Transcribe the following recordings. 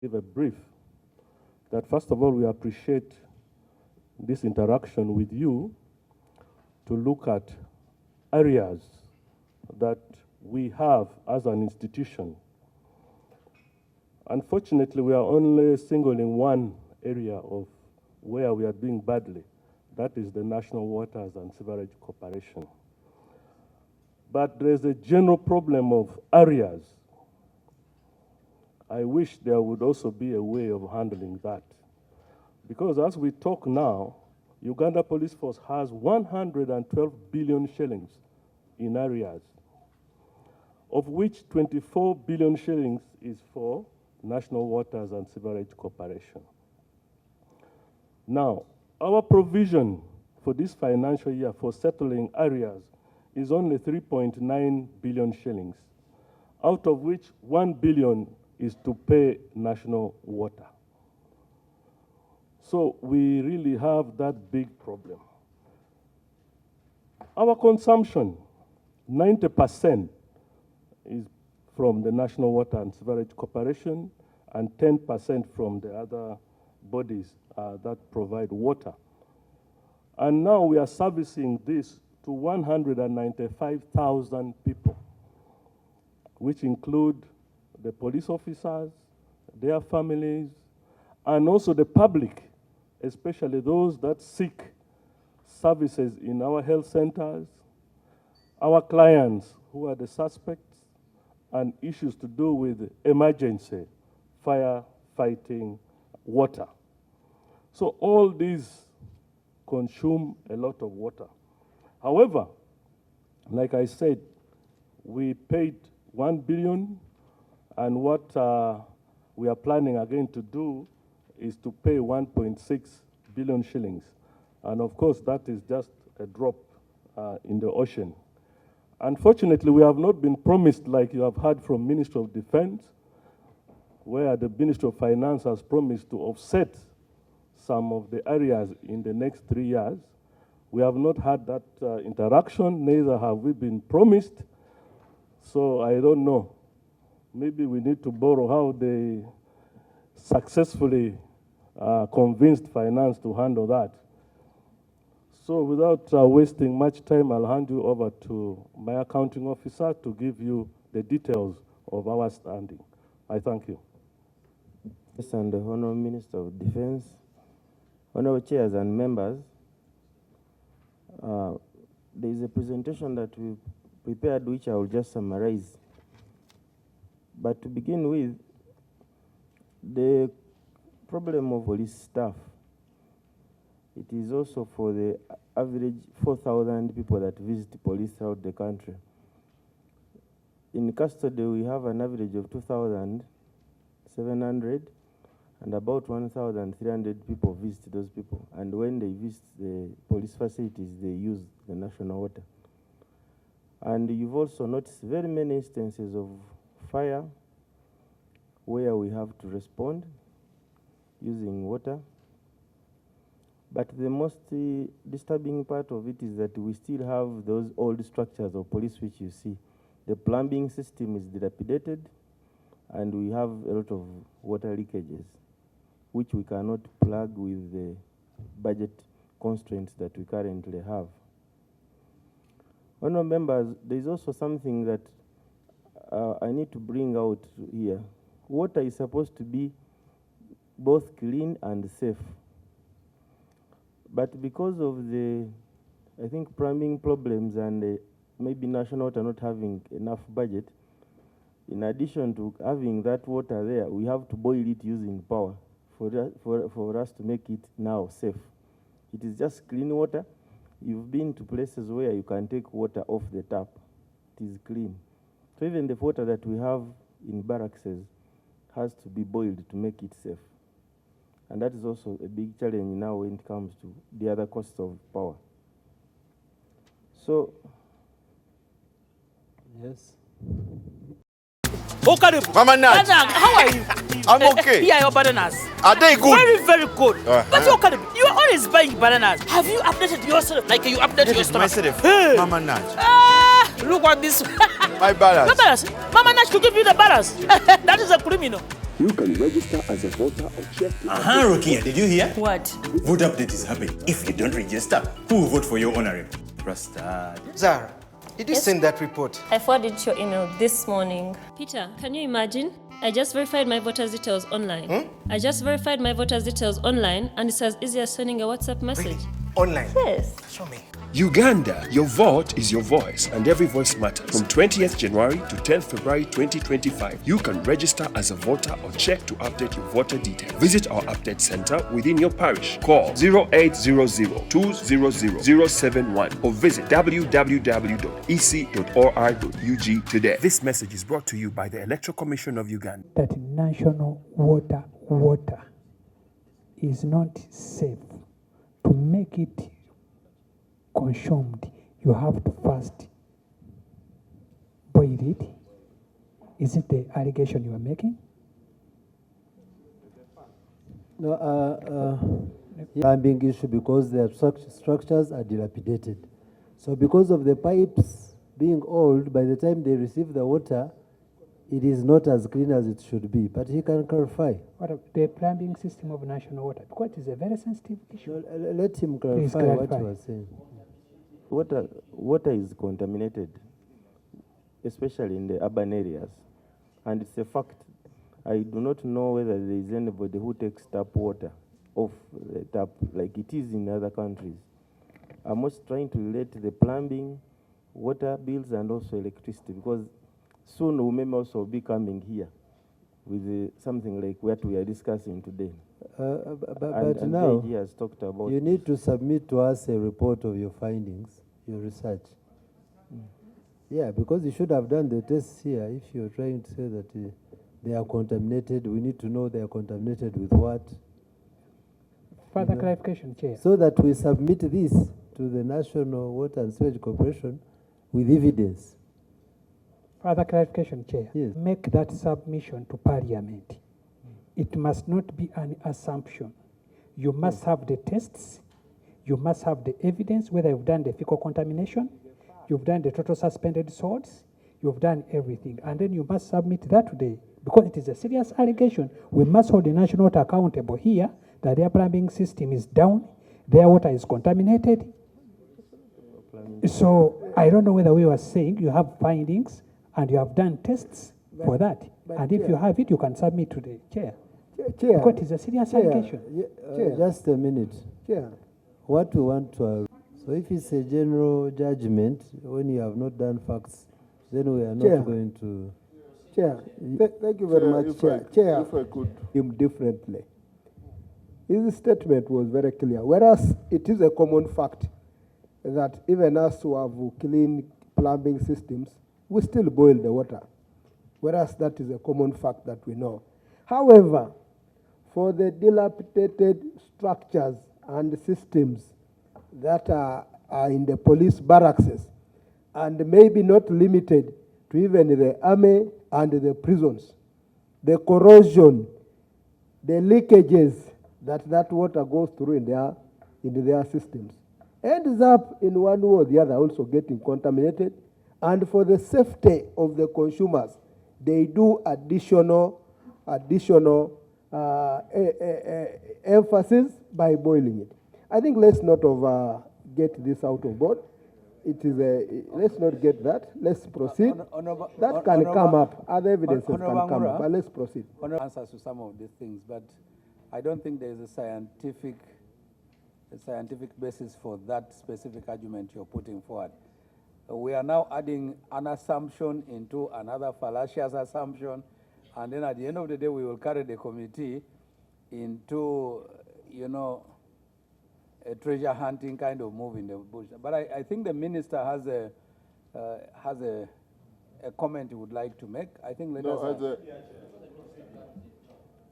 give a brief that first of all, we appreciate this interaction with you to look at areas that we have as an institution. Unfortunately, we are only singling one area of where we are doing badly. That is the National Waters and Sewerage Corporation. But there is a general problem of areas. I wish there would also be a way of handling that. Because as we talk now, Uganda Police Force has 112 billion shillings in areas, of which 24 billion shillings is for National Waters and Sewerage Corporation. Now, our provision for this financial year for settling areas is only 3.9 billion shillings, out of which 1 billion is to pay national water. So we really have that big problem. Our consumption, 90% is from the National Water and Sewerage Corporation and 10% from the other bodies that provide water. And now we are servicing this to 195,000 people, which include the police officers, their families, and also the public, especially those that seek services in our health centers, our clients who are the suspects, and issues to do with emergency, fire fighting, water. So all these consume a lot of water. However, like I said, we paid 1 billion, and what we are planning again to do is to pay 1.6 billion shillings. And of course, that is just a drop in the ocean. Unfortunately, we have not been promised, like you have heard from Ministry of Defense, where the Ministry of Finance has promised to offset some of the areas in the next 3 years. We have not had that interaction, neither have we been promised. So I don't know. Maybe we need to borrow how they successfully convinced finance to handle that. So without wasting much time, I'll hand you over to my accounting officer to give you the details of our standing. I thank you. Yes, and the Honourable Minister of Defence, Honourable Chairs and members, there is a presentation that we prepared which I will just summarize. But to begin with, the problem of police staff, it is also for the average 4,000 people that visit police throughout the country. In custody, we have an average of 2,700, and about 1,300 people visit those people. And when they visit the police facilities, they use the national water. And you've also noticed very many instances of fire where we have to respond using water. But the most disturbing part of it is that we still have those old structures of police which you see. The plumbing system is dilapidated, and we have a lot of water leakages, which we cannot plug with the budget constraints that we currently have. Honourable members, there is also something that I need to bring out here. Water is supposed to be both clean and safe. But because of the, I think, plumbing problems and maybe National Water not having enough budget, in addition to having that water there, we have to boil it using power for us to make it now safe. It is just clean water. You've been to places where you can take water off the tap. It is clean. So even the water that we have in barracks has to be boiled to make it safe. And that is also a big challenge now when it comes to the other costs of power. So, yes. Okay, Mama Naj. how are you? I'm okay. Here are your bananas. Are they good? Very, very good. But okay, you are always buying bananas. Have you updated yourself like you updated your stomach? Myself. Hey. Mama Naj. Look at this. My balance. The balance. Mama Nash to give you the balance. That is a criminal. You can register as a voter or check. Rukia, did you hear? What? Vote update is happening. If you don't register, who will vote for your honorable? Trusted. Zara, did you send that report? I forwarded your email this morning. Peter, can you imagine? I just verified my voter's details online. I just verified my voter's details online, and it's as easy as sending a WhatsApp message. Really? Online? Yes. Show me. Uganda, your vote is your voice, and every voice matters. From 20th January to 10th February 2025, you can register as a voter or check to update your voter details. Visit our update center within your parish. Call 0800-200-071 or visit www.ec.or.ug today. This message is brought to you by the Electoral Commission of Uganda. That national water is not safe. To make it consumed, you have to first boil it. Is it the allegation you are making? No, plumbing issue because the structures are dilapidated. So because of the pipes being old, by the time they receive the water, it is not as clean as it should be. But he can clarify. What of the plumbing system of national water? Because it is a very sensitive issue. So, let him clarify what he was saying. Water is contaminated, especially in the urban areas. And it's a fact. I do not know whether there is anybody who takes tap water off the tap like it is in other countries. I'm just trying to relate the plumbing, water bills, and also electricity, because soon we may also be coming here with something like what we are discussing today. But now, he has talked about you need to submit to us a report of your findings, your research. Yeah, because you should have done the tests here. If you're trying to say that they are contaminated, we need to know they are contaminated with what. Further clarification, Chair. So that we submit this to the National Water and Sewage Corporation with evidence. Further clarification, Chair. Yes. Make that submission to Parliament. It must not be an assumption. You must have the tests. You must have the evidence, whether you've done the fecal contamination, you've done the total suspended salts, you've done everything. And then you must submit that today. Because it is a serious allegation. We must hold the national water accountable here that their plumbing system is down, their water is contaminated. So I don't know whether we were saying you have findings and you have done tests for that. And if you have it, you can submit to the chair. Chair. Because it is a serious allegation. Just a minute. Chair. What we want to... So if it's a general judgment, when you have not done facts, then we are not going to... Chair, thank you very much, Chair. Chair, if I could. Him differently. His statement was very clear. Whereas it is a common fact that even us who have clean plumbing systems, we still boil the water. Whereas that is a common fact that we know. However, for the dilapidated structures and systems that are in the police barracks, and maybe not limited to even the army and the prisons, the corrosion, the leakages that water goes through into their systems ends up in one way or the other also getting contaminated. And for the safety of the consumers, they do additional emphasis by boiling it. I think let's not get this out of board. It is let's not get that. Let's proceed. That can come up. Other evidences can come up, but let's proceed. Answers to some of these things, but I don't think there is a scientific basis for that specific argument you're putting forward. We are now adding an assumption into another fallacious assumption, and then at the end of the day, we will carry the committee into, a treasure hunting kind of move in the bush. But I think the minister has a comment he would like to make. I think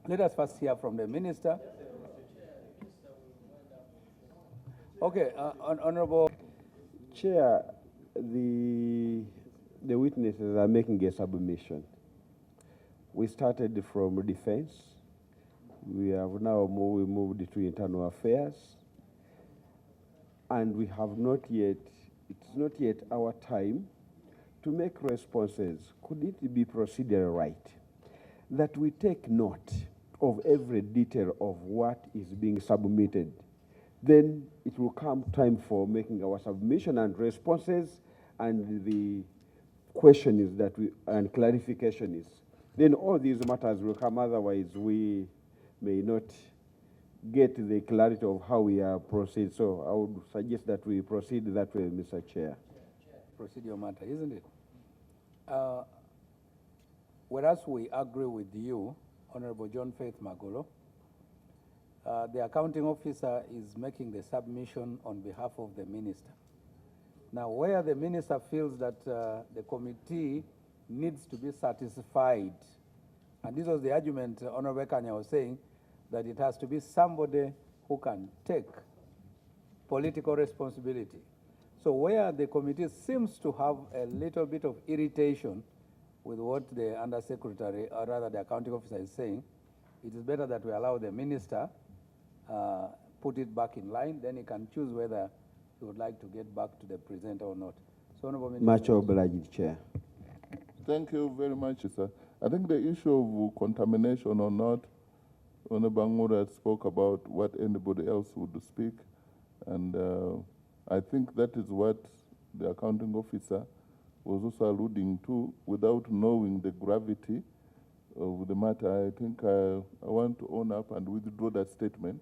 let us first hear from the minister. Okay, Honorable Chair, the witnesses are making a submission. We started from defense. We have now moved to internal affairs. And we have not yet, it's not yet our time to make responses. Could it be procedure right? that we take note of every detail of what is being submitted. Then it will come time for making our submission and responses and the question is that and clarification is. Then all these matters will come, otherwise we may not get the clarity of how we are proceed. So I would suggest that we proceed that way, Mr. Chair. Procedure matter, isn't it? Whereas we agree with you, Honorable John Faith Magolo, the accounting officer is making the submission on behalf of the minister. Now, where the minister feels that the committee needs to be satisfied, and this was the argument Honorable Kanya was saying, that it has to be somebody who can take political responsibility. So where the committee seems to have a little bit of irritation with what the undersecretary, or rather the accounting officer is saying, it is better that we allow the minister put it back in line, then he can choose whether he would like to get back to the presenter or not. So, Honorable Minister. Much obliged, Chair. Thank you very much, sir. I think the issue of contamination or not, Honorable Ngura spoke about what anybody else would speak, and I think that is what the accounting officer was also alluding to without knowing the gravity of the matter. I think I want to own up and withdraw that statement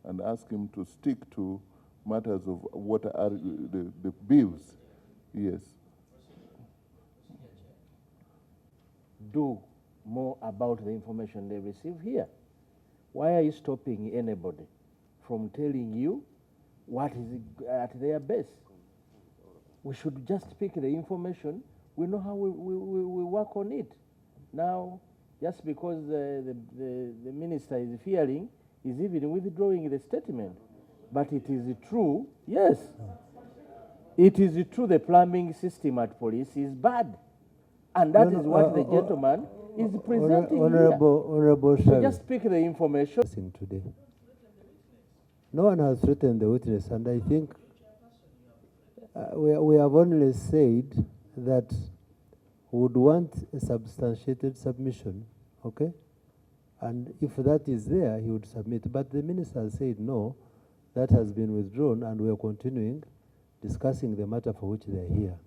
and ask him to stick to matters of what are the bills. Yes. Do more about the information they receive here. Why are you stopping anybody from telling you what is at their base? We should just pick the information. We know how we work on it. Now, just because the minister is fearing, is even withdrawing the statement. But it is true, yes. It is true the plumbing system at police is bad. And that is what the gentleman is presenting Honorable here. So just pick the information. Today. No one has threatened the witness, and I think we have only said that we would want a substantiated submission, okay? And if that is there, he would submit. But the minister has said no, that has been withdrawn, and we are continuing discussing the matter for which they are here.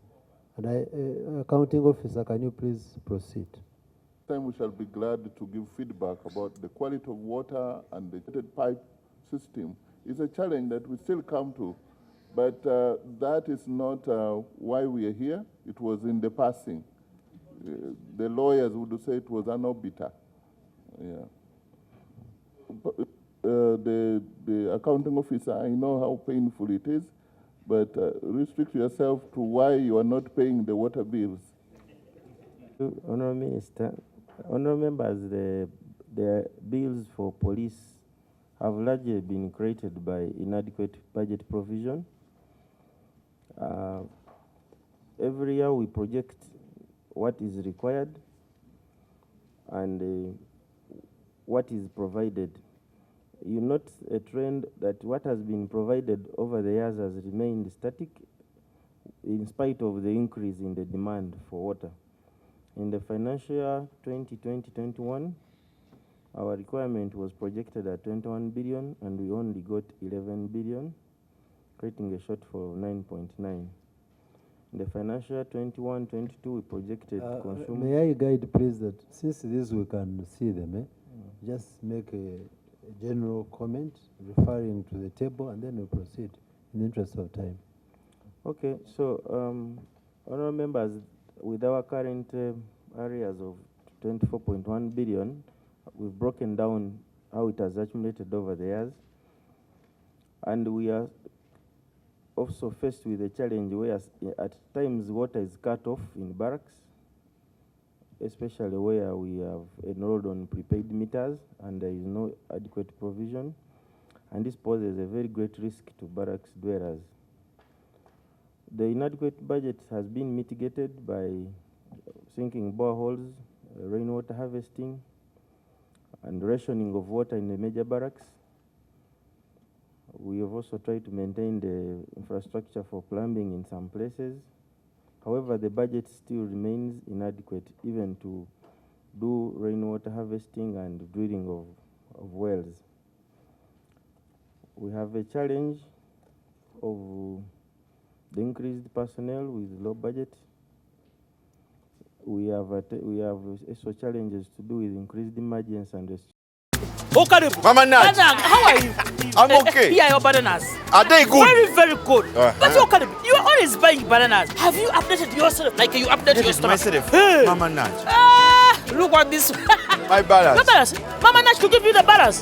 And accounting officer, can you please proceed? Time we shall be glad to give feedback about the quality of water and the treated pipe system. It's a challenge that we still come to, but that is not why we are here. It was in the passing. The lawyers would say it was an obiter. Yeah. The accounting officer, I know how painful it is, but restrict yourself to why you are not paying the water bills. Honourable Minister, honourable members, the bills for police have largely been created by inadequate budget provision. Every year we project what is required and what is provided. You note a trend that what has been provided over the years has remained static in spite of the increase in the demand for water. In the financial year 2020-21, our requirement was projected at 21 billion and we only got 11 billion, creating a shortfall of 9.9. In the financial year 21-22, we projected consumer. May I guide, please, that since this we can see them, just make a general comment referring to the table and then we proceed in the interest of time. Okay, so honourable members, with our current areas of 24.1 billion, we've broken down how it has accumulated over the years, and we are also faced with a challenge where at times water is cut off in barracks, especially where we have enrolled on prepaid meters and there is no adequate provision, and this poses a very great risk to barracks dwellers. The inadequate budget has been mitigated by sinking boreholes, rainwater harvesting, and rationing of water in the major barracks. We have also tried to maintain the infrastructure for plumbing in some places. However, the budget still remains inadequate even to do rainwater harvesting and drilling of wells. We have a challenge of the increased personnel with low budget. We have also challenges to do with increased emergency and Mama Naj. How are you? I'm okay. Here are your bananas. Are they good? Very, very good. But you are always buying bananas. Have you updated yourself like you updated your stomach? Myself. Hey. Mama Naj. Look at this. My balance. Your balance. Mama Naj to give you the balance.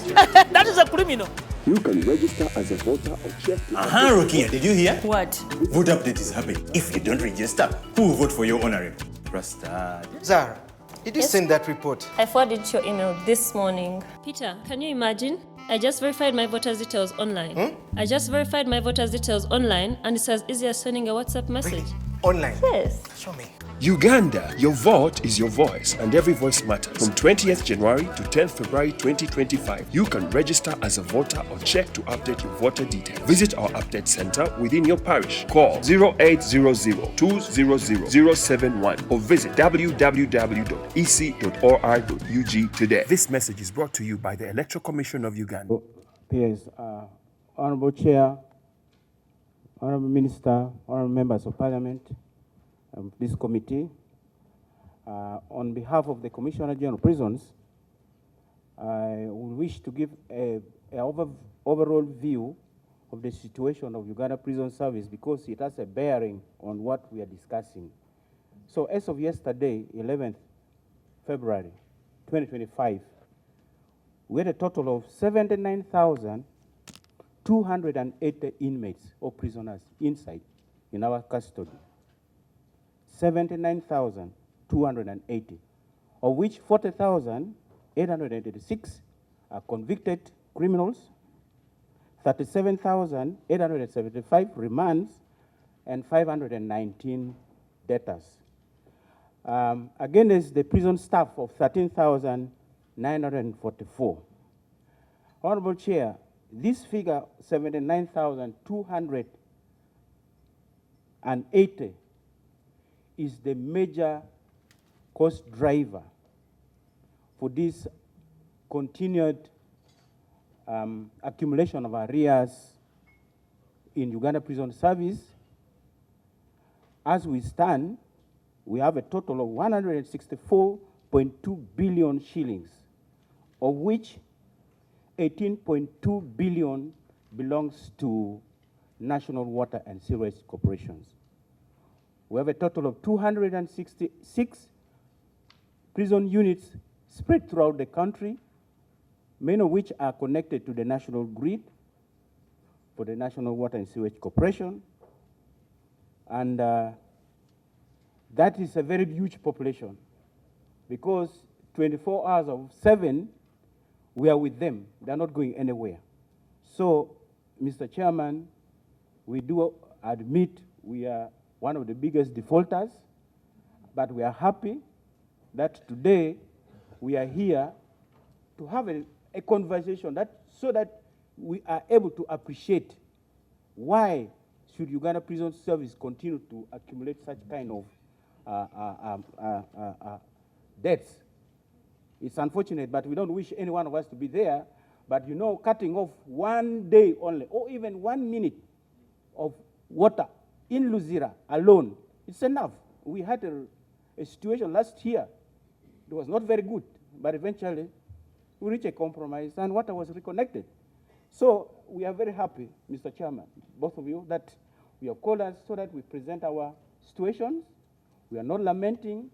That is a criminal. You can register as a voter or check. Rukia, did you hear? What? Vote update is happening. If you don't register, who will vote for your honorable? Rastad. Zara, did you send that report? I forwarded your email this morning. Peter, can you imagine? I just verified my voter's details online. I just verified my voter's details online, and it's as easy as sending a WhatsApp message. Really? Online? Yes. Show me. Uganda, your vote is your voice, and every voice matters. From 20th January to 10th February 2025, you can register as a voter or check to update your voter details. Visit our update center within your parish. Call 0800-200-071 or visit www.ec.or.ug today. This message is brought to you by the Electoral Commission of Uganda. Peers, Honorable Chair, Honorable Minister, Honorable Members of Parliament, this committee, on behalf of the Commissioner General of Prisons, I would wish to give an overall view of the situation of Uganda Prison Service because it has a bearing on what we are discussing. So as of yesterday, 11th February 2025, we had a total of 79,280 inmates or prisoners inside in our custody. 79,280, of which 40,886 are convicted criminals, 37,875 remands, and 519 debtors. Against the prison staff of 13,944. Honorable Chair, this figure, 79,280, is the major cost driver for this continued accumulation of arrears in Uganda Prison Service. As we stand, we have a total of 164.2 billion shillings, of which 18.2 billion belongs to national water and sewerage corporations. We have a total of 266 prison units spread throughout the country, many of which are connected to the national grid for the National Water and Sewage Corporation. And that is a very huge population because 24 hours of 7, we are with them. They're not going anywhere. So, Mr. Chairman, we do admit we are one of the biggest defaulters, but we are happy that today we are here to have a conversation so that we are able to appreciate why should Uganda Prison Service continue to accumulate such kind of debts. It's unfortunate, but we don't wish any one of us to be there. But you know, cutting off 1 day only, or even 1 minute of water in Luzira alone, it's enough. We had a situation last year. It was not very good, but eventually we reached a compromise and water was reconnected. So we are very happy, Mr. Chairman, both of you, that you have called us so that we present our situations. We are not lamenting.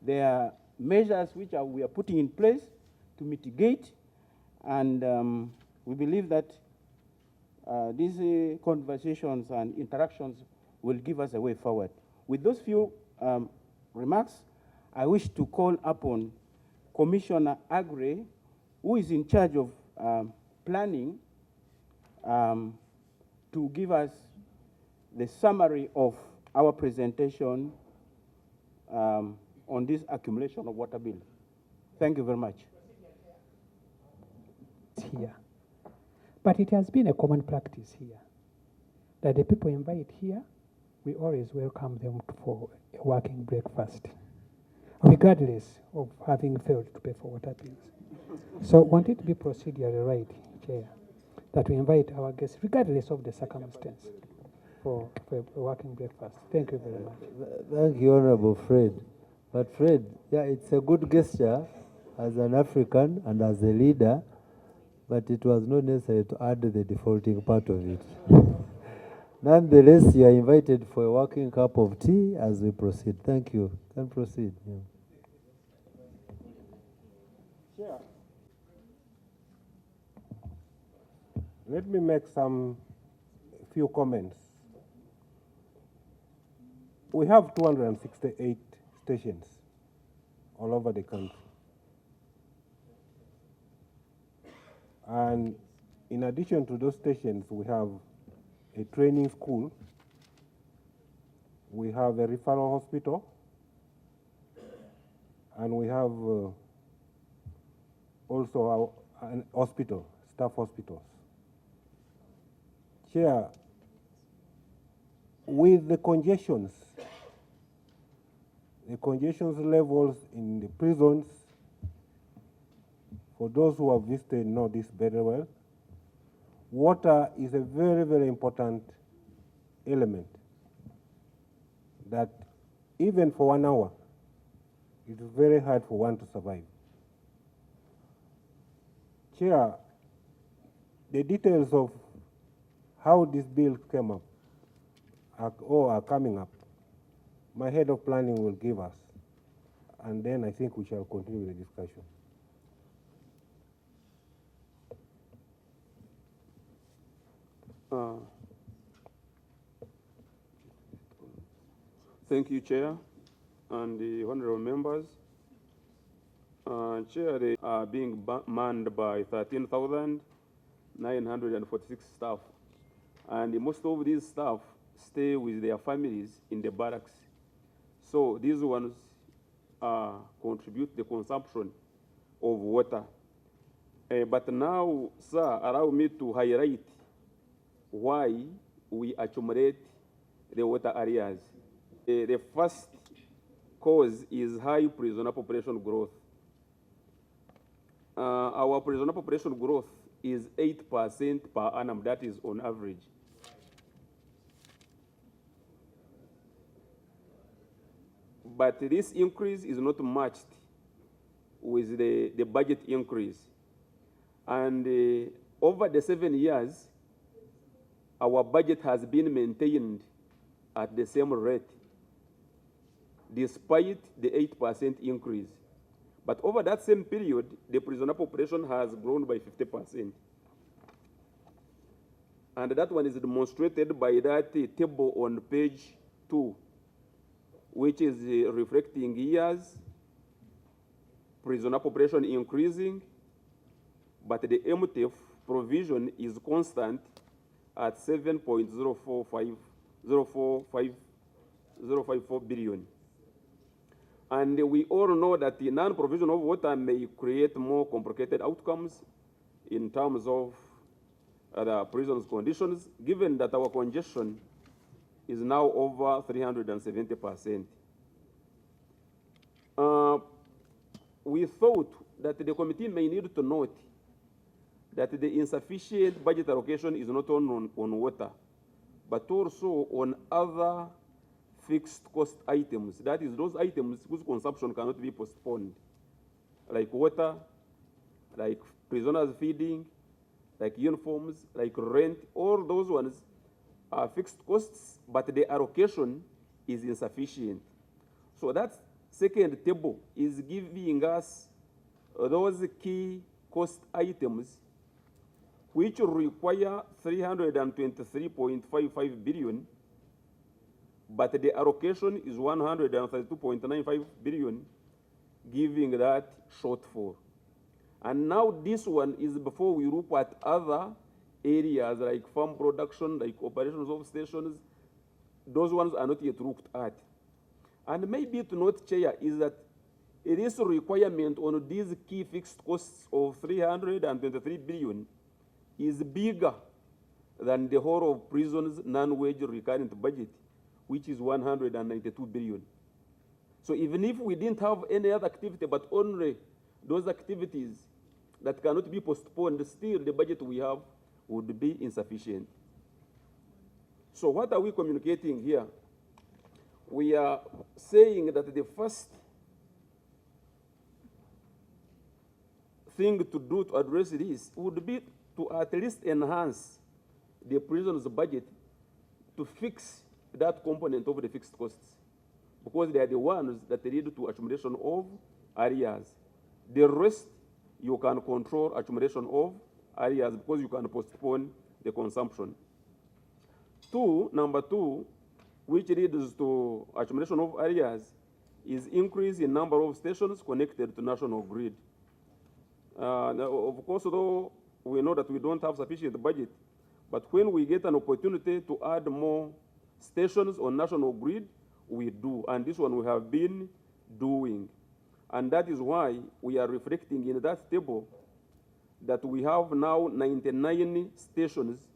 There are measures which we are putting in place to mitigate, and we believe that these conversations and interactions will give us a way forward. With those few remarks, I wish to call upon Commissioner Agre, who is in charge of planning, to give us the summary of our presentation on this accumulation of water bill. Thank you very much. Here. But it has been a common practice here that the people invite here, we always welcome them for a working breakfast. regardless of having failed to pay for water bills. So want it to be procedurally right, Chair, that we invite our guests, regardless of the circumstance, for a working breakfast. Thank you very much. Thank you, Honorable Fred. But Fred, yeah, it's a good gesture as an African and as a leader, but it was not necessary to add the defaulting part of it. Nonetheless, you are invited for a working cup of tea as we proceed. Thank you. Can proceed. Yeah. Chair, let me make few comments. We have 268 stations all over the country. And in addition to those stations, we have a training school, we have a referral hospital, and we have also an hospital, staff hospitals. Chair, with the congestions levels in the prisons, for those who have visited know this very well, water is a very, very important element that even for 1 hour, it is very hard for one to survive. Chair, the details of how this bill came up are coming up, my head of planning will give us, and then I think we shall continue the discussion. Thank you, Chair, and the honorable members. Chair, they are being manned by 13,946 staff, and most of these staff stay with their families in the barracks. So these ones contribute the consumption of water. But now, sir, allow me to highlight why we accumulate the water areas. The first cause is high prisoner population growth. Our prisoner population growth is 8% per annum, that is on average. But this increase is not matched with the budget increase. And over the 7 years, our budget has been maintained at the same rate, despite the 8% increase. But over that same period, the prisoner population has grown by 50%. And that one is demonstrated by that table on page 2, which is reflecting years, prisoner population increasing, but the MTF provision is constant at 7.054 billion. And we all know that the non-provision of water may create more complicated outcomes in terms of the prison's conditions, given that our congestion is now over 370%. We thought that the committee may need to note that the insufficient budget allocation is not only on water, but also on other fixed cost items. That is, those items whose consumption cannot be postponed, like water, like prisoners feeding, like uniforms, like rent. All those ones are fixed costs, but the allocation is insufficient. So that second table is giving us those key cost items which require 323.55 billion, but the allocation is 132.95 billion, giving that shortfall. And now this one is before we look at other areas like farm production, like operations of stations. Those ones are not yet looked at. And maybe to note, Chair, is that this requirement on these key fixed costs of 323 billion is bigger than the whole of prisons' non-wage recurrent budget, which is 192 billion. So even if we didn't have any other activity, but only those activities that cannot be postponed, still the budget we have would be insufficient. So what are we communicating here? We are saying that the first thing to do to address this would be to at least enhance the prison's budget to fix that component of the fixed costs, because they are the ones that lead to accumulation of arrears. The rest, you can control accumulation of arrears because you can postpone the consumption. Number two, which leads to accumulation of arrears, is increase in number of stations connected to national grid. Of course, though, we know that we don't have sufficient budget, but when we get an opportunity to add more stations on national grid, we do, and this one we have been doing. And that is why we are reflecting in that table that we have now 99 stations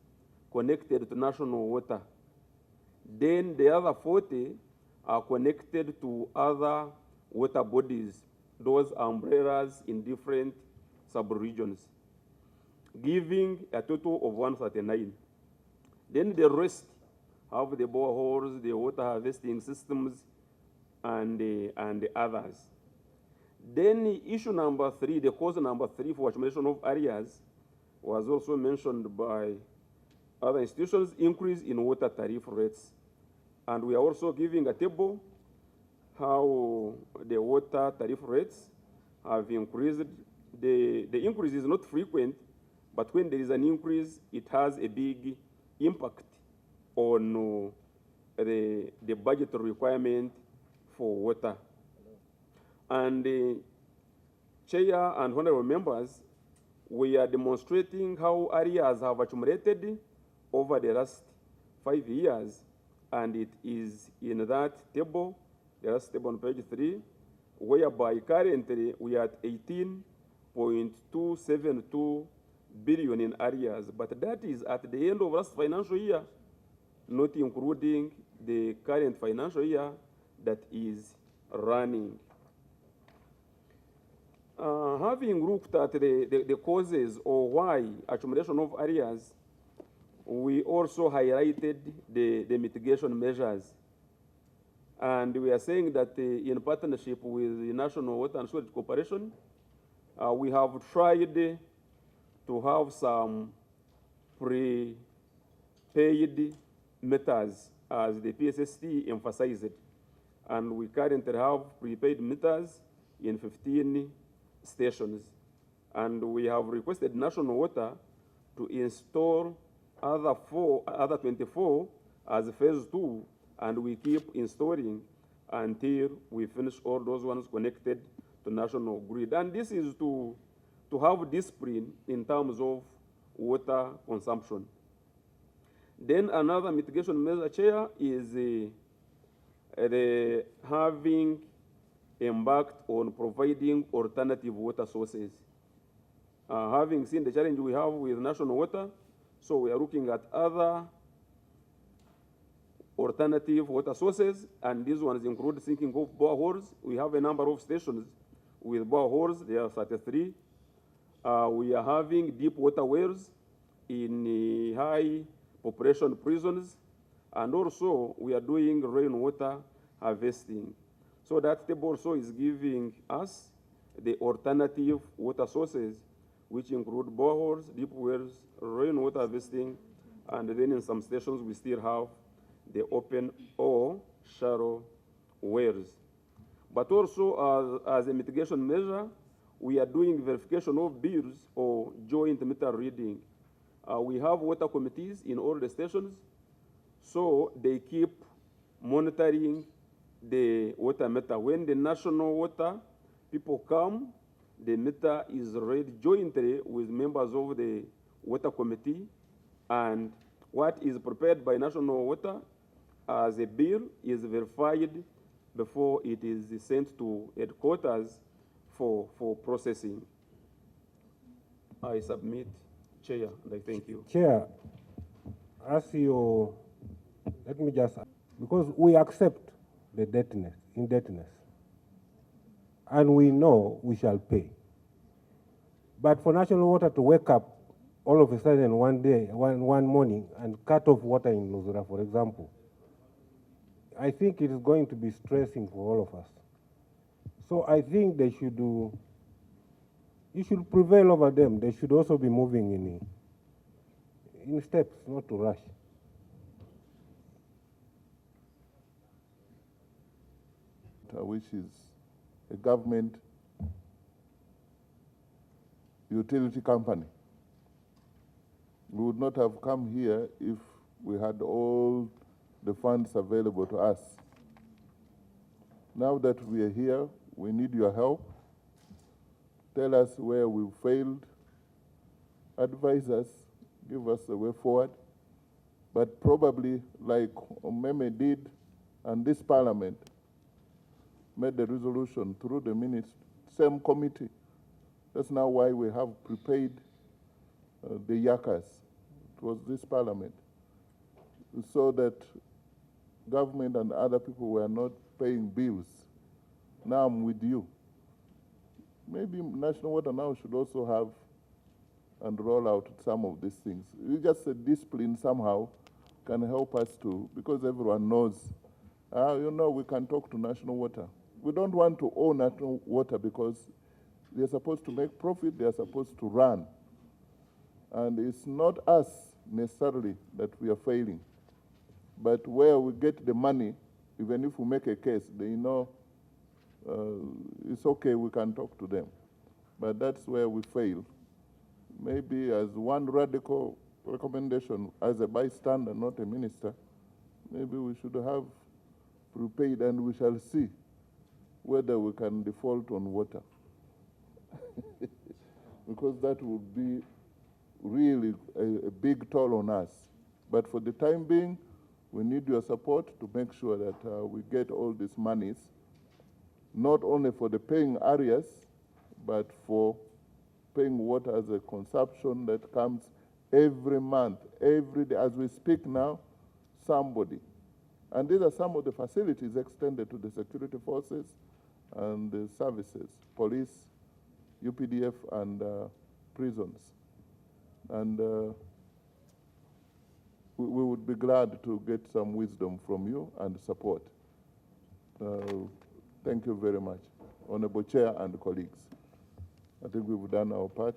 connected to national water. Then the other 40 are connected to other water bodies, those umbrellas in different sub-regions, giving a total of 139. Then the rest have the boreholes, the water harvesting systems, and the others. Then issue number 3, the cause number 3 for accumulation of arrears, was also mentioned by other institutions, increase in water tariff rates. And we are also giving a table how the water tariff rates have increased. The increase is not frequent, but when there is an increase, it has a big impact on the budget requirement for water. And the Chair and honorable members, we are demonstrating how arrears have accumulated over the last 5 years, and it is in that table, the last table on page 3, whereby currently we are at 18.272 billion in arrears, but that is at the end of last financial year, not including the current financial year that is running. Having looked at the causes or why accumulation of arrears, we also highlighted the mitigation measures. And we are saying that in partnership with the National Water and Sewage Corporation, we have tried to have some prepaid meters, as the PSST emphasized. And we currently have prepaid meters in 15 stations. And we have requested National Water to install other 24 as phase 2, and we keep installing until we finish all those ones connected to national grid. And this is to have discipline in terms of water consumption. Then another mitigation measure, Chair, is having embarked on providing alternative water sources. Having seen the challenge we have with national water, so we are looking at other alternative water sources, and these ones include sinking of boreholes. We have a number of stations with boreholes, there are 33. We are having deep water wells in high population prisons, and also we are doing rainwater harvesting. So that table also is giving us the alternative water sources, which include boreholes, deep wells, rainwater harvesting, and then in some stations we still have the open or shallow wells. But also as a mitigation measure, we are doing verification of bills or joint meter reading. We have water committees in all the stations, so they keep monitoring the water meter. When the national water people come, the meter is read jointly with members of the water committee, and what is prepared by national water as a bill is verified before it is sent to headquarters for processing. I submit, Chair, and I thank you. Chair, let me just, because we accept the indebtedness, and we know we shall pay. But for National Water to wake up all of a sudden one day, one morning, and cut off water in Luzura, for example, I think it is going to be stressing for all of us. So I think they should do, you should prevail over them. They should also be moving in steps, not to rush. Which is a government utility company. We would not have come here if we had all the funds available to us. Now that we are here, we need your help. Tell us where we failed, advise us, give us a way forward. But probably like Omeme did, and this parliament made the resolution through the minutes, same committee. That's now why we have prepaid the yakas. It was this parliament. So that government and other people were not paying bills. Now I'm with you. Maybe National Water now should also have and roll out some of these things. It's just a discipline somehow can help us to, because everyone knows, you know, we can talk to National Water. We don't want to own National Water because they're supposed to make profit, they're supposed to run. And it's not us necessarily that we are failing, but where we get the money, even if we make a case, they know it's okay, we can talk to them. But that's where we fail. Maybe as one radical recommendation, as a bystander, not a minister, maybe we should have prepaid, and we shall see whether we can default on water. Because that would be really a big toll on us. But for the time being, we need your support to make sure that we get all these monies, not only for the paying areas, but for paying water as a consumption that comes every month, every day. As we speak now, somebody. And these are some of the facilities extended to the security forces and the services, police, UPDF, and prisons. And we would be glad to get some wisdom from you and support. Thank you very much, Honorable Chair and colleagues. I think we've done our part.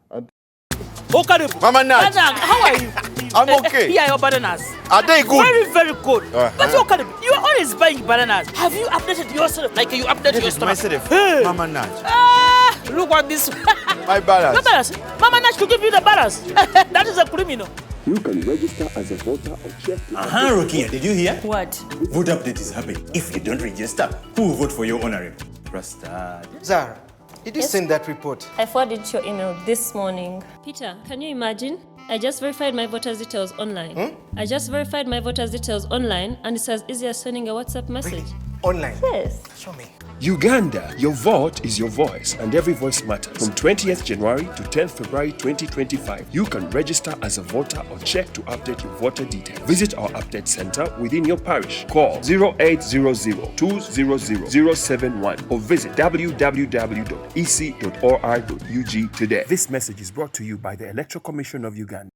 And Mama Nat, how are you? I'm okay. Here are your bananas. Are they good? Very, very good. But you are always buying bananas. Have you updated yourself like you update your stomach? Myself. Hey. Mama Nat. Look at this. My balance. Your balance. Mama Nat should give you the balance. That is a criminal. You can register as a voter or check. Rukia, did you hear? What? Vote update is happening. If you don't register, who will vote for your honorable? Rasta. Zara, did you send that report? I forwarded your email this morning. Peter, can you imagine? I just verified my voter's details online. I just verified my voter's details online, and it's as easy as sending a WhatsApp message. Online? Yes. Show me. Uganda, your vote is your voice, and every voice matters. From 20th January to 10th February 2025, you can register as a voter or check to update your voter details. Visit our update center within your parish. Call 0800-200-071 or visit www.ec.or.ug today. This message is brought to you by the Electoral Commission of Uganda.